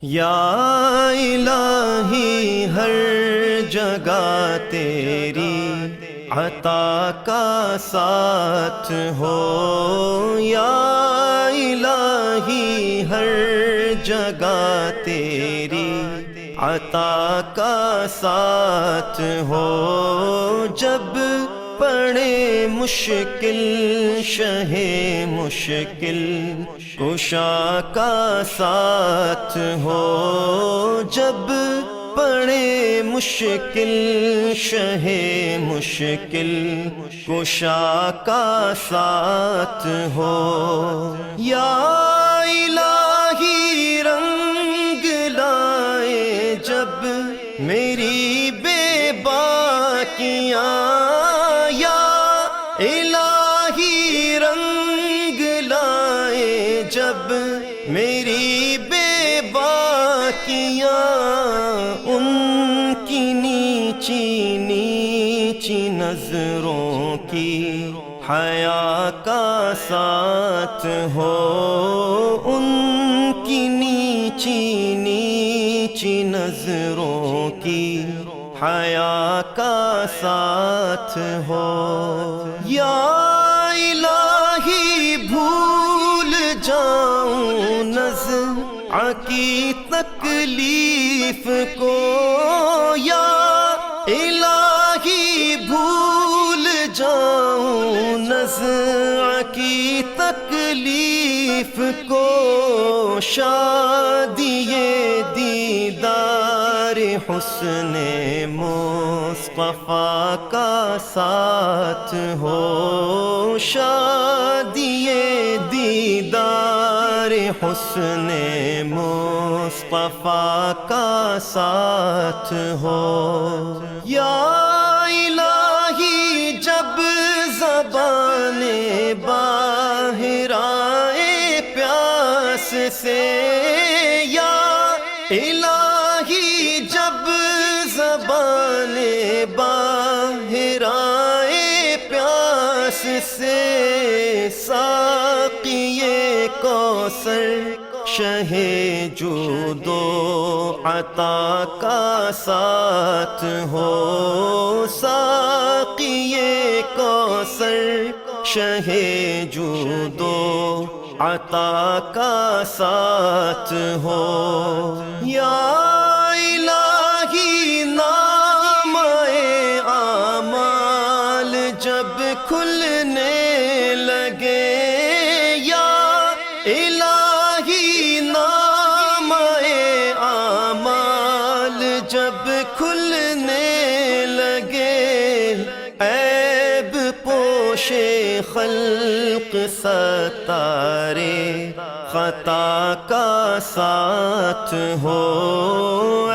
یا الہی ہر جگہ تیری عطا کا ساتھ ہو، یا الہی ہر جگہ تیری عطا کا ساتھ ہو، جب پڑے مشکل شہ مشکل کشا کا ساتھ ہو، جب پڑے مشکل شہ مشکل کشا کا ساتھ ہو، یا الہی رنگ لائے جب میری بے باکیاں، الہی رنگ لائے جب میری بے باکیاں، ان کی نیچی نیچی نظروں کی حیا کا ساتھ ہو، ان کی نیچی نیچی نظروں کی حیا کا ساتھ ہو، یا الہی بھول جاؤں نزع کی تکلیف کو، یا الہی بھول جاؤں نزع کی تکلیف کو، شادی دیدار حسن مصطفیٰ کا ساتھ ہو، شادی دیدار حسن مصطفیٰ کا ساتھ ہو، یا الہی جب زبان باہر آئے پیاس سے، یا الہی جب زبان باہر آئے پیاس سے، ساقی کوثر شہ جود و عطا کا ساتھ ہو، ساقی کوثر شہ جود و عطا کا ساتھ ہو، یا الہی نام اعمال جب کھلنے لگے، یا الہی نام اعمال جب کھلنے لگے، عیب پوش خلق ستارے خطا کا ساتھ ہو،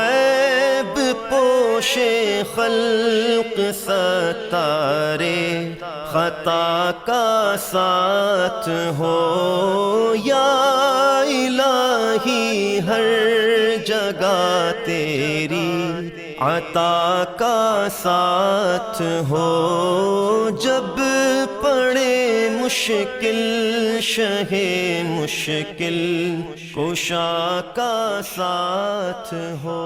عیب پوش خلق ستارے خطا کا ساتھ ہو، یا الہی ہر جگہ تیری عطا کا ساتھ ہو، جب پڑے مشکل شہ مشکل کشا کا ساتھ ہو۔